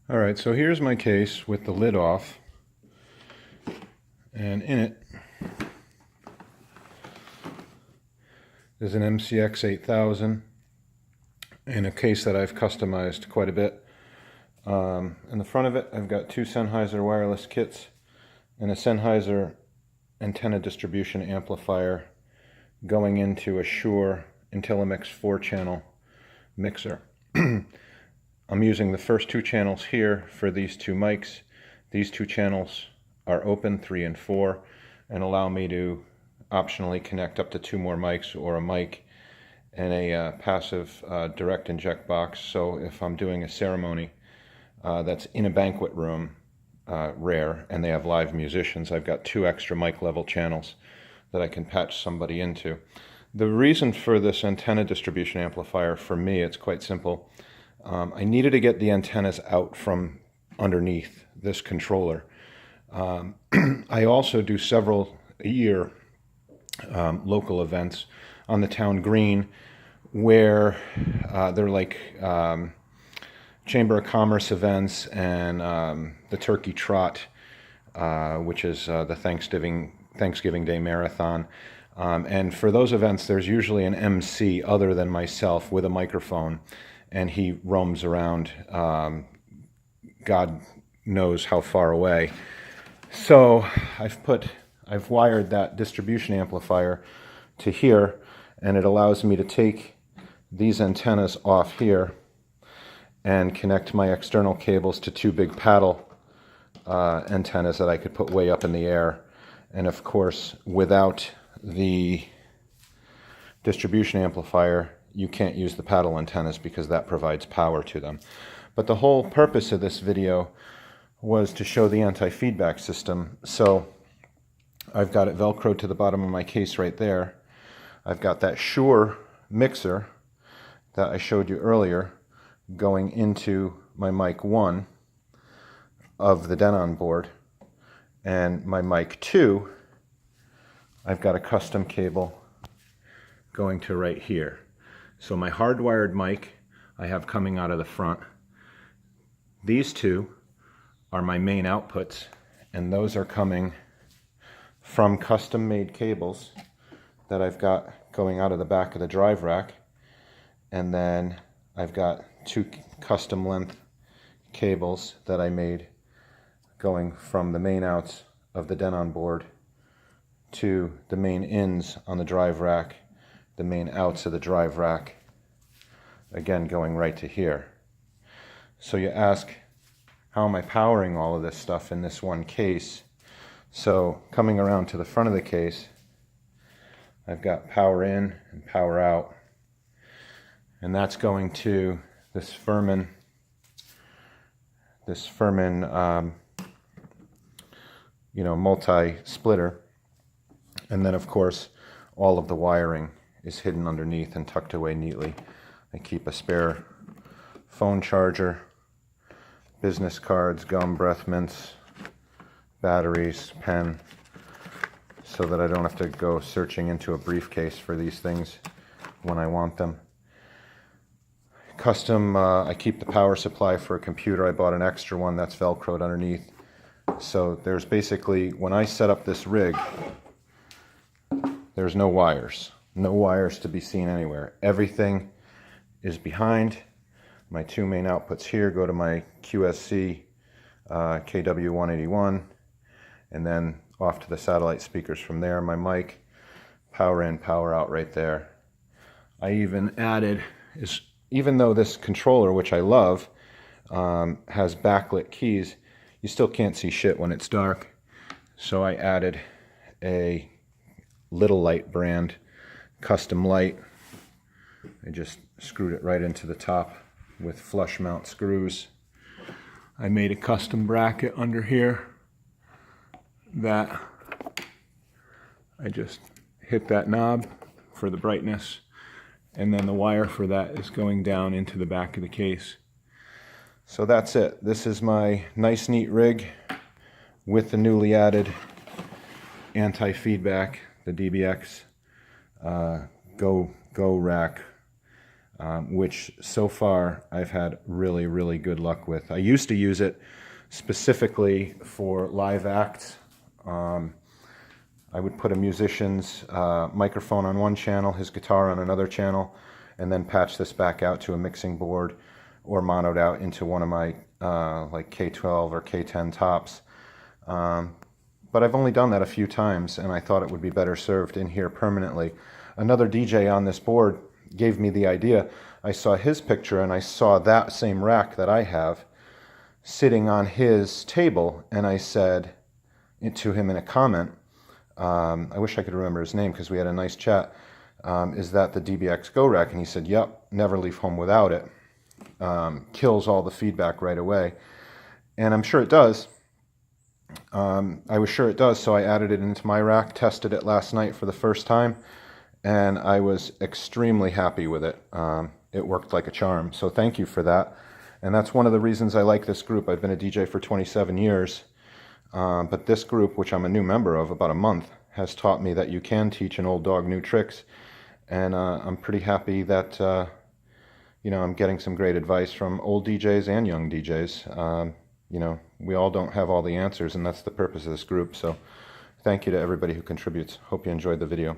Alright, so here's my case with the lid off, and in it is an MCX8000 in a case that I've customized quite a bit. In the front of it I've got two Sennheiser wireless kits and a Sennheiser antenna distribution amplifier going into a Shure IntelliMix 4-channel mixer. I'm using the first two channels here for these two mics. These two channels are open, 3 and 4, and allow me to optionally connect up to 2 more mics or a mic and a passive direct inject box. So if I'm doing a ceremony that's in a banquet room, rare, and they have live musicians, I've got 2 extra mic level channels that I can patch somebody into. The reason for this antenna distribution amplifier, for me, it's quite simple. I needed to get the antennas out from underneath this controller. I also do several a year local events on the town green where they're like Chamber of Commerce events and the Turkey Trot, which is the Thanksgiving Day Marathon. And for those events, there's usually an MC other than myself with a microphone, and he roams around God knows how far away. So I've wired that distribution amplifier to here, and it allows me to take these antennas off here and connect my external cables to 2 big paddle antennas that I could put way up in the air. And of course, without the distribution amplifier, you can't use the paddle antennas because that provides power to them. But the whole purpose of this video was to show the anti-feedback system. So I've got it velcroed to the bottom of my case right there. I've got that Shure mixer that I showed you earlier going into my mic 1 of the Denon board, and my mic 2, I've got a custom cable going to right here. So my hardwired mic I have coming out of the front. These two are my main outputs, and those are coming from custom made cables that I've got going out of the back of the drive rack. And then I've got 2 custom length cables that I made going from the main outs of the Denon board to the main ins on the drive rack, the main outs of the drive rack, again going right to here. So you ask, how am I powering all of this stuff in this one case? So coming around to the front of the case, I've got power in and power out, and that's going to this Furman multi-splitter. And then of course all of the wiring is hidden underneath and tucked away neatly. I keep a spare phone charger, business cards, gum, breath mints, batteries, pen, so that I don't have to go searching into a briefcase for these things when I want them. Custom, I keep the power supply for a computer. I bought an extra one that's velcroed underneath. So there's basically, when I set up this rig, there's no wires to be seen anywhere. Everything is behind. My 2 main outputs here go to my QSC KW181, and then off to the satellite speakers from there. My mic, power in, power out right there. I even added, even though this controller, which I love, has backlit keys, you still can't see shit when it's dark. So I added a Little Light brand custom light. I just screwed it right into the top with flush mount screws. I made a custom bracket under here that I just hit that knob for the brightness, and then the wire for that is going down into the back of the case. So that's it. This is my nice neat rig with the newly added anti-feedback, the DBX Go Rack which so far I've had really, really good luck with. I used to use it specifically for live acts. I would put a musician's microphone on one channel, his guitar on another channel, and then patch this back out to a mixing board or monoed out into one of my like K12 or K10 tops. But I've only done that a few times, and I thought it would be better served in here permanently. Another DJ on this board gave me the idea. I saw his picture and I saw that same rack that I have sitting on his table, and I said to him in a comment, I wish I could remember his name because we had a nice chat, is that the DBX Go rack? And he said, yep, never leave home without it. Kills all the feedback right away. And I'm sure it does. I was sure it does, so I added it into my rack, tested it last night for the first time, and I was extremely happy with it. It worked like a charm, so thank you for that. And that's one of the reasons I like this group. I've been a DJ for 27 years, but this group, which I'm a new member of, about a month, has taught me that you can teach an old dog new tricks, and I'm pretty happy that you know, I'm getting some great advice from old DJs and young DJs. You know, we all don't have all the answers, and that's the purpose of this group. So thank you to everybody who contributes. Hope you enjoyed the video.